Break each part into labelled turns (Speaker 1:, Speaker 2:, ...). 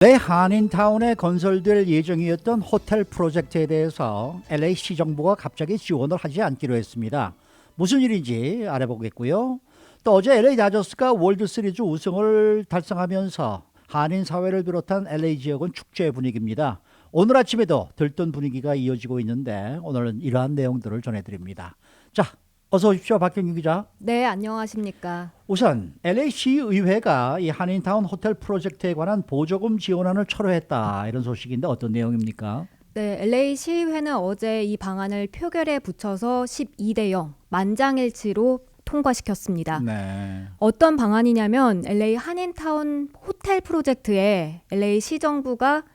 Speaker 1: 내 한인타운에 건설될 예정이었던 호텔 프로젝트에 대해서 LA 시정부가 갑자기 지원을 하지 않기로 했습니다. 무슨 일인지 알아보겠고요. 또 어제 LA 다저스가 월드시리즈 우승을 달성하면서 한인 사회를 비롯한 LA 지역은 축제 분위기입니다. 오늘 아침에도 들뜬 분위기가 이어지고 있는데 오늘은 이러한 내용들을 전해드립니다. 자, 어서 오십시오. 박경규 기자.
Speaker 2: 네, 안녕하십니까.
Speaker 1: 우선 LA 시의회가 이 한인타운 호텔 프로젝트에 관한 보조금 지원안을 철회했다, 이런 소식인데 어떤 내용입니까?
Speaker 2: 네, LA 시의회는 어제 이 방안을 표결에 붙여서 12대 0 만장일치로 통과시켰습니다.
Speaker 1: 네.
Speaker 2: 어떤 방안이냐면 LA 한인타운 호텔 프로젝트에 LA 시정부가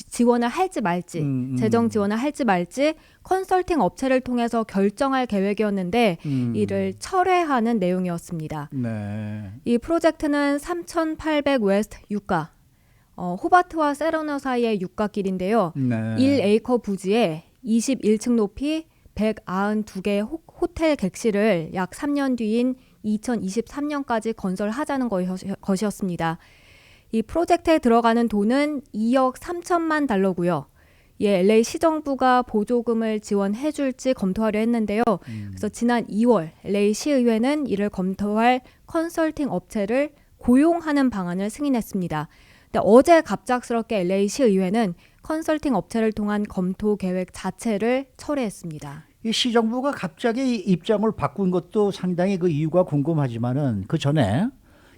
Speaker 2: 지원을 할지 말지, 재정 지원을 할지 말지 컨설팅 업체를 통해서 결정할 계획이었는데 이를 철회하는 내용이었습니다.
Speaker 1: 네.
Speaker 2: 이 프로젝트는 3800 웨스트 유가, 호바트와 세러너 사이의 유가길인데요.
Speaker 1: 네.
Speaker 2: 1에이커 부지에 21층 높이 192개 호텔 객실을 약 3년 뒤인 2023년까지 건설하자는 것이었습니다. 이 프로젝트에 들어가는 돈은 2억 3천만 달러고요. 예, LA 시정부가 보조금을 지원해 줄지 검토하려 했는데요. 그래서 지난 2월 LA 시의회는 이를 검토할 컨설팅 업체를 고용하는 방안을 승인했습니다. 근데 어제 갑작스럽게 LA 시의회는 컨설팅 업체를 통한 검토 계획 자체를 철회했습니다.
Speaker 1: 이 시정부가 갑자기 입장을 바꾼 것도 상당히 그 이유가 궁금하지만은 그 전에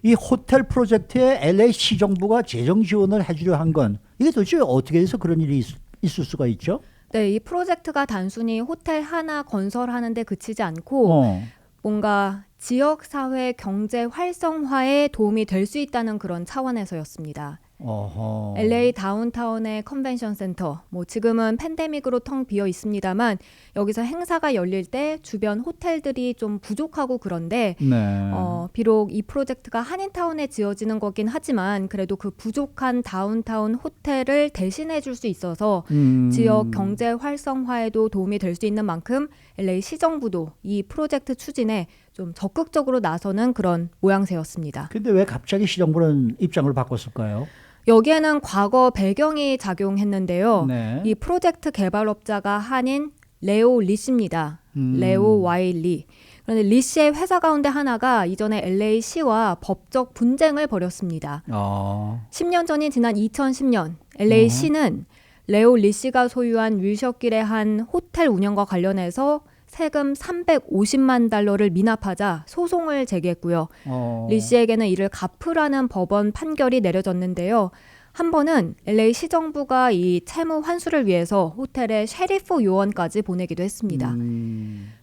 Speaker 1: 이 호텔 프로젝트에 LA 시정부가 재정 지원을 해주려 한 건 이게 도대체 어떻게 해서 그런 일이 있을 수가 있죠?
Speaker 2: 네, 이 프로젝트가 단순히 호텔 하나 건설하는 데 그치지 않고 뭔가 지역사회 경제 활성화에 도움이 될 수 있다는 그런 차원에서였습니다. LA 다운타운의 컨벤션 센터, 지금은 팬데믹으로 텅 비어 있습니다만 여기서 행사가 열릴 때 주변 호텔들이 좀 부족하고 그런데
Speaker 1: 네.
Speaker 2: 비록 이 프로젝트가 한인타운에 지어지는 거긴 하지만 그래도 그 부족한 다운타운 호텔을 대신해 줄 수 있어서 지역 경제 활성화에도 도움이 될 수 있는 만큼 LA 시정부도 이 프로젝트 추진에 좀 적극적으로 나서는 그런 모양새였습니다.
Speaker 1: 근데 왜 갑자기 시정부는 입장을 바꿨을까요?
Speaker 2: 여기에는 과거 배경이 작용했는데요.
Speaker 1: 네.
Speaker 2: 이 프로젝트 개발업자가 한인 레오 리 씨입니다. 레오 Y 리. 그런데 리 씨의 회사 가운데 하나가 이전에 LA 시와 법적 분쟁을 벌였습니다. 10년 전인 지난 2010년 LA 시는 레오 리 씨가 소유한 윌셔길의 한 호텔 운영과 관련해서 세금 350만 달러를 미납하자 소송을 제기했고요. 리 씨에게는 이를 갚으라는 법원 판결이 내려졌는데요. 한 번은 LA 시정부가 이 채무 환수를 위해서 호텔에 셰리프 요원까지 보내기도 했습니다.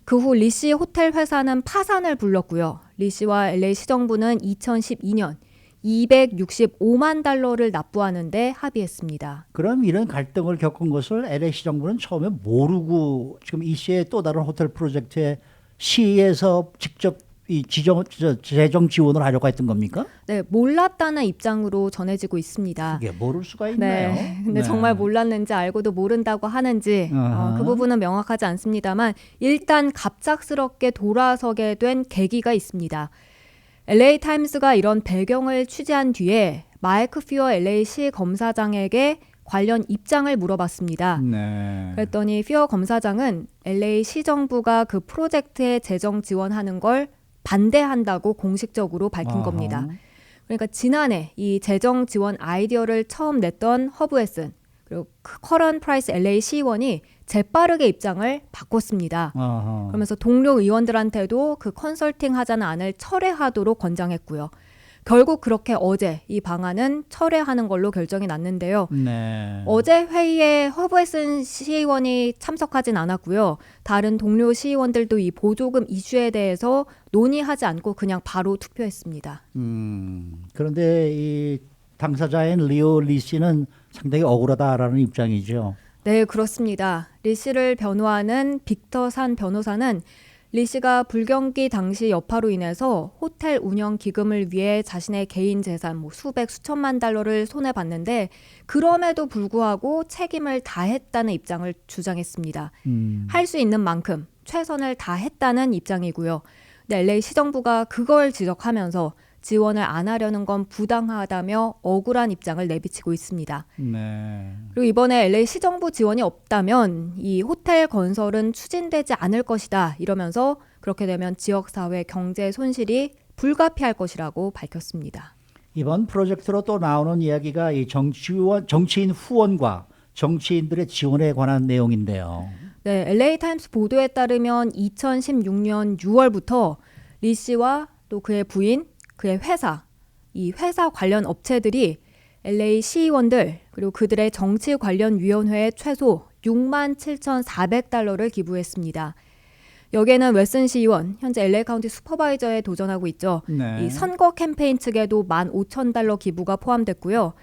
Speaker 2: 그 후 리 씨 호텔 회사는 파산을 불렀고요. 리 씨와 LA 시정부는 2012년 265만 달러를 납부하는 데 합의했습니다.
Speaker 1: 그럼 이런 갈등을 겪은 것을 LA 시정부는 처음에 모르고 지금 이 시의 또 다른 호텔 프로젝트에 시에서 직접 이 재정 지원을 하려고 했던 겁니까?
Speaker 2: 네, 몰랐다는 입장으로 전해지고 있습니다.
Speaker 1: 그게 모를 수가 있나요?
Speaker 2: 네, 근데
Speaker 1: 네.
Speaker 2: 정말 몰랐는지 알고도 모른다고 하는지 그 부분은 명확하지 않습니다만 일단 갑작스럽게 돌아서게 된 계기가 있습니다. LA 타임스가 이런 배경을 취재한 뒤에 마이크 퓨어 LA 시 검사장에게 관련 입장을 물어봤습니다.
Speaker 1: 네.
Speaker 2: 그랬더니 퓨어 검사장은 LA 시정부가 그 프로젝트에 재정 지원하는 걸 반대한다고 공식적으로 밝힌 겁니다. 그러니까 지난해 이 재정 지원 아이디어를 처음 냈던 허브 웨슨 그리고 커런 프라이스 LA 시의원이 재빠르게 입장을 바꿨습니다. 그러면서 동료 의원들한테도 그 컨설팅 하자는 안을 철회하도록 권장했고요. 결국 그렇게 어제 이 방안은 철회하는 걸로 결정이 났는데요.
Speaker 1: 네.
Speaker 2: 어제 회의에 허브 웨슨 시의원이 참석하진 않았고요. 다른 동료 시의원들도 이 보조금 이슈에 대해서 논의하지 않고 그냥 바로 투표했습니다.
Speaker 1: 그런데 이 당사자인 리오 리 씨는 상당히 억울하다라는 입장이죠.
Speaker 2: 네, 그렇습니다. 리 씨를 변호하는 빅터 산 변호사는 리 씨가 불경기 당시 여파로 인해서 호텔 운영 기금을 위해 자신의 개인 재산 수백 수천만 달러를 손해봤는데 그럼에도 불구하고 책임을 다했다는 입장을 주장했습니다. 할 수 있는 만큼 최선을 다했다는 입장이고요. 근데 LA 시정부가 그걸 지적하면서 지원을 안 하려는 건 부당하다며 억울한 입장을 내비치고 있습니다.
Speaker 1: 네.
Speaker 2: 그리고 이번에 LA 시정부 지원이 없다면 이 호텔 건설은 추진되지 않을 것이다 이러면서 그렇게 되면 지역사회 경제 손실이 불가피할 것이라고 밝혔습니다.
Speaker 1: 이번 프로젝트로 또 나오는 이야기가 이 정치인 후원과 정치인들의 지원에 관한 내용인데요.
Speaker 2: 네, LA 타임스 보도에 따르면 2016년 6월부터 리 씨와 또 그의 부인, 그의 회사, 이 회사 관련 업체들이 LA 시의원들 그리고 그들의 정치 관련 위원회에 최소 67,400달러를 기부했습니다. 여기에는 웨슨 시의원, 현재 LA 카운티 슈퍼바이저에 도전하고 있죠.
Speaker 1: 네.
Speaker 2: 이 선거 캠페인 측에도 15,000달러 기부가 포함됐고요.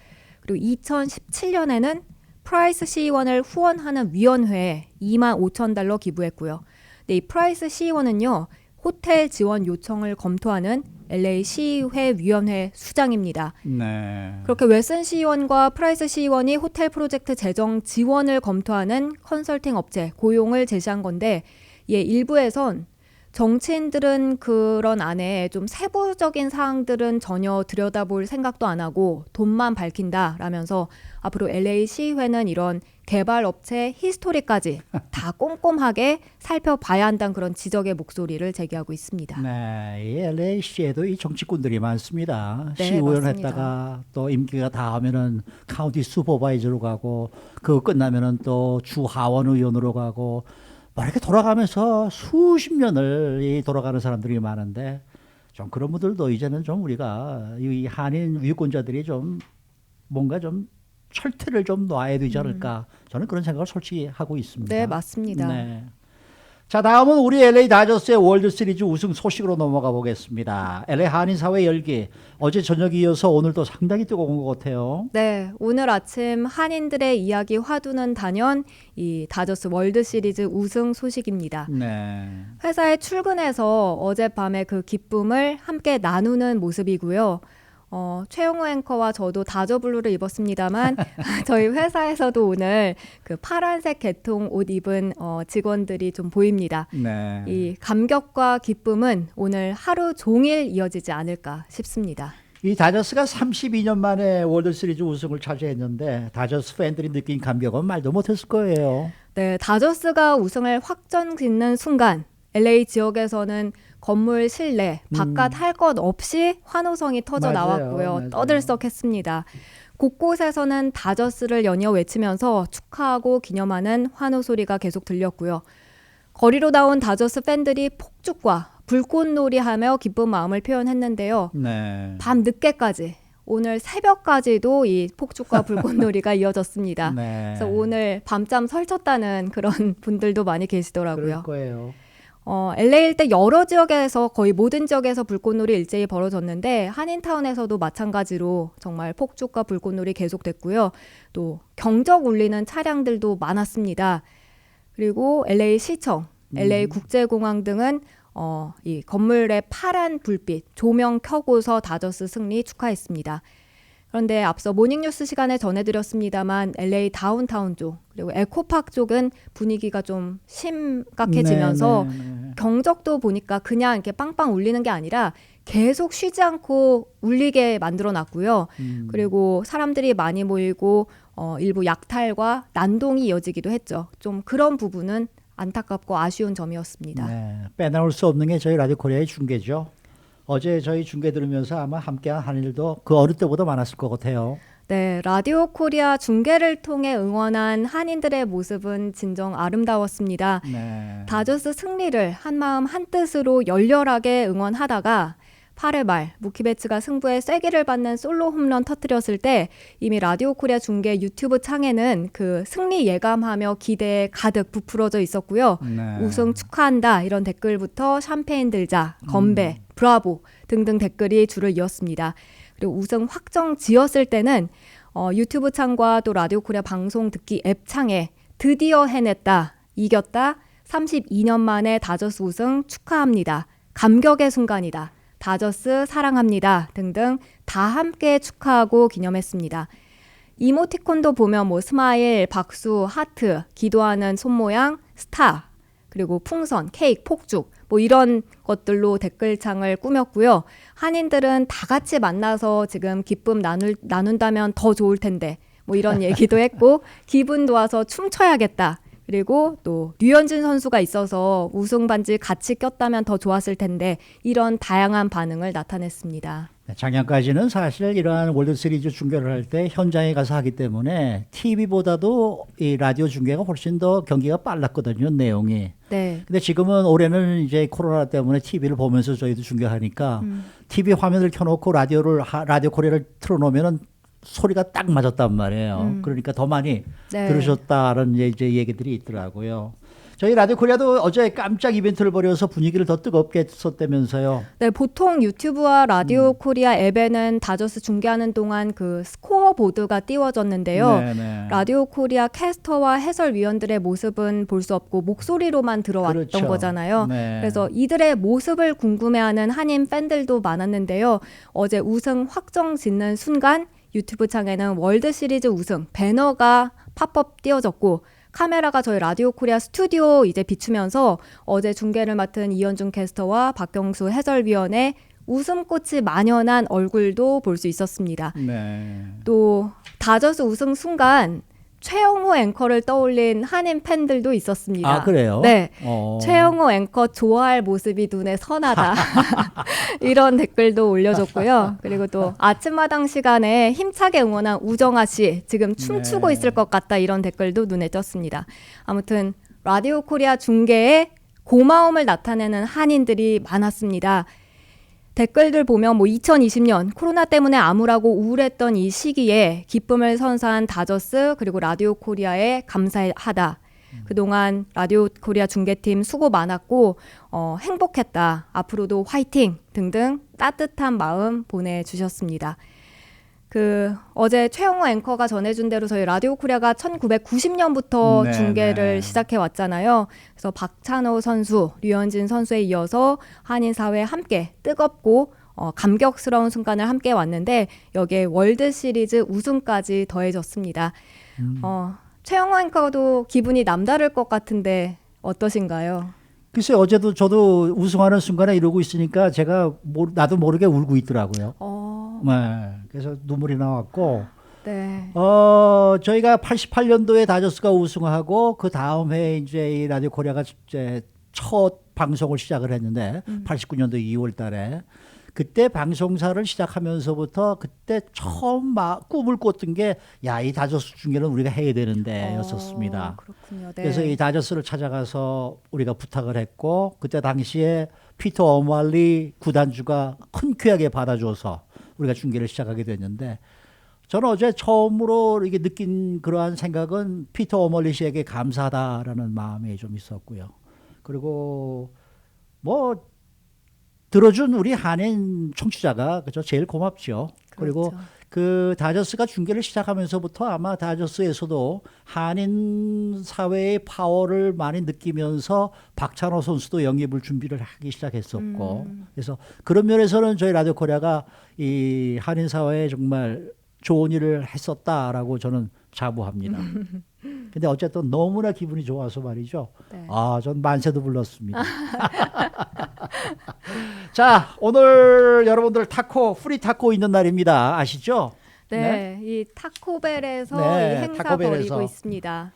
Speaker 2: 그리고 2017년에는 프라이스 시의원을 후원하는 위원회에 25,000달러 기부했고요. 근데 이 프라이스 시의원은요, 호텔 지원 요청을 검토하는 LA 시의회 위원회 수장입니다.
Speaker 1: 네.
Speaker 2: 그렇게 웨슨 시의원과 프라이스 시의원이 호텔 프로젝트 재정 지원을 검토하는 컨설팅 업체 고용을 제시한 건데, 예, 일부에선 정치인들은 그런 안에 좀 세부적인 사항들은 전혀 들여다볼 생각도 안 하고 돈만 밝힌다라면서 앞으로 LA 시의회는 이런 개발업체 히스토리까지 다 꼼꼼하게 살펴봐야 한다는 그런 지적의 목소리를 제기하고 있습니다.
Speaker 1: 네, 이 LA시에도 이 정치꾼들이 많습니다.
Speaker 2: 네,
Speaker 1: 시의원
Speaker 2: 맞습니다.
Speaker 1: 했다가 또 임기가 다 하면은 카운티 슈퍼바이저로 가고 그거 끝나면은 또 주 하원 의원으로 가고 뭐 이렇게 돌아가면서 수십 년을 이 돌아가는 사람들이 많은데 좀 그런 분들도 이제는 좀 우리가 이 한인 유권자들이 좀 뭔가 좀 철퇴를 좀 놔야 되지 않을까 저는 그런 생각을 솔직히 하고 있습니다.
Speaker 2: 네, 맞습니다.
Speaker 1: 네. 자, 다음은 우리 LA 다저스의 월드 시리즈 우승 소식으로 넘어가 보겠습니다. LA 한인 사회 열기 어제 저녁 이어서 오늘도 상당히 뜨거운 것 같아요.
Speaker 2: 네, 오늘 아침 한인들의 이야기 화두는 단연 이 다저스 월드 시리즈 우승 소식입니다.
Speaker 1: 네.
Speaker 2: 회사에 출근해서 어젯밤에 그 기쁨을 함께 나누는 모습이고요. 최영우 앵커와 저도 다저블루를 입었습니다만 저희 회사에서도 오늘 그 파란색 계통 옷 입은 직원들이 좀 보입니다.
Speaker 1: 네.
Speaker 2: 이 감격과 기쁨은 오늘 하루 종일 이어지지 않을까 싶습니다.
Speaker 1: 이 다저스가 32년 만에 월드 시리즈 우승을 차지했는데 다저스 팬들이 느낀 감격은 말도 못했을 거예요.
Speaker 2: 네, 다저스가 우승을 확정 짓는 순간 LA 지역에서는 건물 실내, 바깥 할 것 없이 환호성이 터져
Speaker 1: 맞아요,
Speaker 2: 나왔고요.
Speaker 1: 맞아요.
Speaker 2: 떠들썩했습니다. 곳곳에서는 다저스를 연이어 외치면서 축하하고 기념하는 환호 소리가 계속 들렸고요. 거리로 나온 다저스 팬들이 폭죽과 불꽃놀이하며 기쁜 마음을 표현했는데요.
Speaker 1: 네.
Speaker 2: 밤 늦게까지, 오늘 새벽까지도 이 폭죽과 불꽃놀이가 이어졌습니다.
Speaker 1: 네.
Speaker 2: 그래서 오늘 밤잠 설쳤다는 그런 분들도 많이 계시더라고요.
Speaker 1: 그럴 거예요.
Speaker 2: LA 일대 여러 지역에서 거의 모든 지역에서 불꽃놀이 일제히 벌어졌는데 한인타운에서도 마찬가지로 정말 폭죽과 불꽃놀이 계속됐고요. 또 경적 울리는 차량들도 많았습니다. 그리고 LA 시청, LA 국제공항 등은 이 건물의 파란 불빛, 조명 켜고서 다저스 승리 축하했습니다. 그런데 앞서 모닝뉴스 시간에 전해드렸습니다만 LA 다운타운 쪽 그리고 에코파크 쪽은 분위기가 좀 심각해지면서
Speaker 1: 네.
Speaker 2: 경적도 보니까 그냥 이렇게 빵빵 울리는 게 아니라 계속 쉬지 않고 울리게 만들어놨고요. 그리고 사람들이 많이 모이고 일부 약탈과 난동이 이어지기도 했죠. 좀 그런 부분은 안타깝고 아쉬운 점이었습니다.
Speaker 1: 네. 빼놓을 수 없는 게 저희 라디오 코리아의 중계죠. 어제 저희 중계 들으면서 아마 함께한 한인들도 그 어느 때보다 많았을 것 같아요.
Speaker 2: 네, 라디오 코리아 중계를 통해 응원한 한인들의 모습은 진정 아름다웠습니다.
Speaker 1: 네.
Speaker 2: 다저스 승리를 한마음 한뜻으로 열렬하게 응원하다가 8회 말 무키베츠가 승부에 쐐기를 받는 솔로 홈런 터뜨렸을 때 이미 라디오 코리아 중계 유튜브 창에는 그 승리 예감하며 기대에 가득 부풀어져 있었고요.
Speaker 1: 네.
Speaker 2: 우승 축하한다 이런 댓글부터 샴페인 들자, 건배, 브라보 등등 댓글이 줄을 이었습니다. 그리고 우승 확정 지었을 때는 유튜브 창과 또 라디오 코리아 방송 듣기 앱 창에 드디어 해냈다, 이겼다, 32년 만에 다저스 우승 축하합니다, 감격의 순간이다, 다저스 사랑합니다 등등 다 함께 축하하고 기념했습니다. 이모티콘도 보면 뭐 스마일, 박수, 하트, 기도하는 손 모양, 스타, 그리고 풍선, 케이크, 폭죽 뭐 이런 것들로 댓글창을 꾸몄고요. 한인들은 다 같이 만나서 지금 기쁨 나눈다면 더 좋을 텐데 뭐 이런 얘기도 했고 기분 좋아서 춤춰야겠다. 그리고 또 류현진 선수가 있어서 우승 반지 같이 꼈다면 더 좋았을 텐데 이런 다양한 반응을 나타냈습니다.
Speaker 1: 작년까지는 사실 이러한 월드시리즈 중계를 할 때 현장에 가서 하기 때문에 TV보다도 이 라디오 중계가 훨씬 더 경기가 빨랐거든요, 내용이.
Speaker 2: 네.
Speaker 1: 근데 지금은 올해는 이제 코로나 때문에 TV를 보면서 저희도 중계하니까 TV 화면을 켜놓고 라디오 코리아를 틀어놓으면은 소리가 딱 맞았단 말이에요. 그러니까 더 많이
Speaker 2: 네.
Speaker 1: 들으셨다는 이제 얘기들이 있더라고요. 저희 라디오 코리아도 어제 깜짝 이벤트를 벌여서 분위기를 더 뜨겁게 했었다면서요.
Speaker 2: 네, 보통 유튜브와 라디오 코리아 앱에는 다저스 중계하는 동안 그 스코어 보드가 띄워졌는데요.
Speaker 1: 네네.
Speaker 2: 라디오 코리아 캐스터와 해설위원들의 모습은 볼 수 없고 목소리로만 들어왔던
Speaker 1: 그렇죠.
Speaker 2: 거잖아요.
Speaker 1: 네.
Speaker 2: 그래서 이들의 모습을 궁금해하는 한인 팬들도 많았는데요. 어제 우승 확정 짓는 순간 유튜브 창에는 월드 시리즈 우승 배너가 팝업 띄워졌고 카메라가 저희 라디오 코리아 스튜디오 이제 비추면서 어제 중계를 맡은 이현중 캐스터와 박경수 해설위원의 웃음꽃이 만연한 얼굴도 볼 수 있었습니다.
Speaker 1: 네.
Speaker 2: 또 다저스 우승 순간 최영호 앵커를 떠올린 한인 팬들도 있었습니다.
Speaker 1: 아, 그래요?
Speaker 2: 네. 최영호 앵커 좋아할 모습이 눈에 선하다. 이런 댓글도 올려줬고요. 그리고 또 아침마당 시간에 힘차게 응원한 우정아 씨 지금 춤추고
Speaker 1: 네.
Speaker 2: 있을 것 같다. 이런 댓글도 눈에 띄었습니다. 아무튼 라디오 코리아 중계에 고마움을 나타내는 한인들이 많았습니다. 댓글들 보면 뭐 2020년 코로나 때문에 암울하고 우울했던 이 시기에 기쁨을 선사한 다저스 그리고 라디오 코리아에 감사하다. 그동안 라디오 코리아 중계팀 수고 많았고 행복했다. 앞으로도 화이팅 등등 따뜻한 마음 보내주셨습니다. 어제 최영호 앵커가 전해준 대로 저희 라디오 코리아가 1990년부터
Speaker 1: 네,
Speaker 2: 중계를
Speaker 1: 네.
Speaker 2: 시작해 왔잖아요. 그래서 박찬호 선수, 류현진 선수에 이어서 한인 사회에 함께 뜨겁고 감격스러운 순간을 함께 왔는데 여기에 월드 시리즈 우승까지 더해졌습니다. 최영호 앵커도 기분이 남다를 것 같은데 어떠신가요?
Speaker 1: 글쎄 어제도 저도 우승하는 순간에 이러고 있으니까 제가 나도 모르게 울고 있더라고요. 네, 그래서 눈물이 나왔고
Speaker 2: 네.
Speaker 1: 저희가 88년도에 다저스가 우승하고 그 다음 해에 이제 이 라디오 코리아가 이제 첫 방송을 시작을 했는데 89년도 2월 달에 그때 방송사를 시작하면서부터 그때 처음 꿈을 꿨던 게 야, 이 다저스 중계는 우리가 해야 되는데 였었습니다.
Speaker 2: 그렇군요. 네.
Speaker 1: 그래서 이 다저스를 찾아가서 우리가 부탁을 했고 그때 당시에 피터 어멀리 구단주가 흔쾌하게 받아줘서 우리가 중계를 시작하게 됐는데 저는 어제 처음으로 이게 느낀 그러한 생각은 피터 어멀리 씨에게 감사하다라는 마음이 좀 있었고요. 그리고 뭐 들어준 우리 한인 청취자가 그죠 제일 고맙죠. 그리고
Speaker 2: 그렇죠.
Speaker 1: 그 다저스가 중계를 시작하면서부터 아마 다저스에서도 한인 사회의 파워를 많이 느끼면서 박찬호 선수도 영입을 준비를 하기 시작했었고 그래서 그런 면에서는 저희 라디오 코리아가 이 한인 사회에 정말 좋은 일을 했었다라고 저는 자부합니다. 근데 어쨌든 너무나 기분이 좋아서 말이죠.
Speaker 2: 네.
Speaker 1: 전 만세도 불렀습니다. 자, 오늘 여러분들 프리 타코 있는 날입니다. 아시죠?
Speaker 2: 네, 이 타코벨에서
Speaker 1: 네,
Speaker 2: 이 행사
Speaker 1: 타코벨에서.
Speaker 2: 벌이고 있습니다.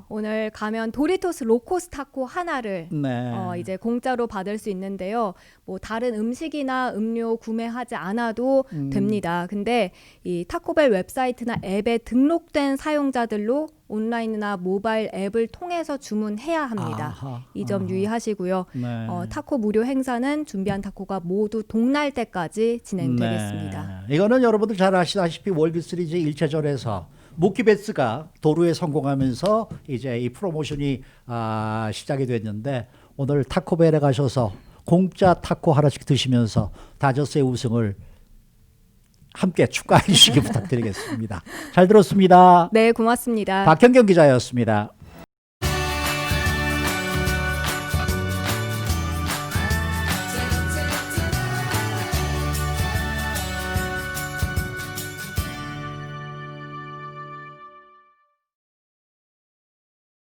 Speaker 2: 오늘 가면 도리토스 로코스 타코 하나를
Speaker 1: 네.
Speaker 2: 이제 공짜로 받을 수 있는데요. 뭐 다른 음식이나 음료 구매하지 않아도 됩니다. 근데 이 타코벨 웹사이트나 앱에 등록된 사용자들로 온라인이나 모바일 앱을 통해서 주문해야 합니다. 이 점 유의하시고요.
Speaker 1: 네.
Speaker 2: 타코 무료 행사는 준비한 타코가 모두 동날 때까지 진행되겠습니다.
Speaker 1: 네. 이거는 여러분들 잘 아시다시피 월드 시리즈 1차전에서 모키 베츠가 도루에 성공하면서 이제 이 프로모션이 시작이 됐는데 오늘 타코벨에 가셔서 공짜 타코 하나씩 드시면서 다저스의 우승을 함께 축하해 주시기 부탁드리겠습니다. 잘 들었습니다.
Speaker 2: 네, 고맙습니다.
Speaker 1: 박현경 기자였습니다.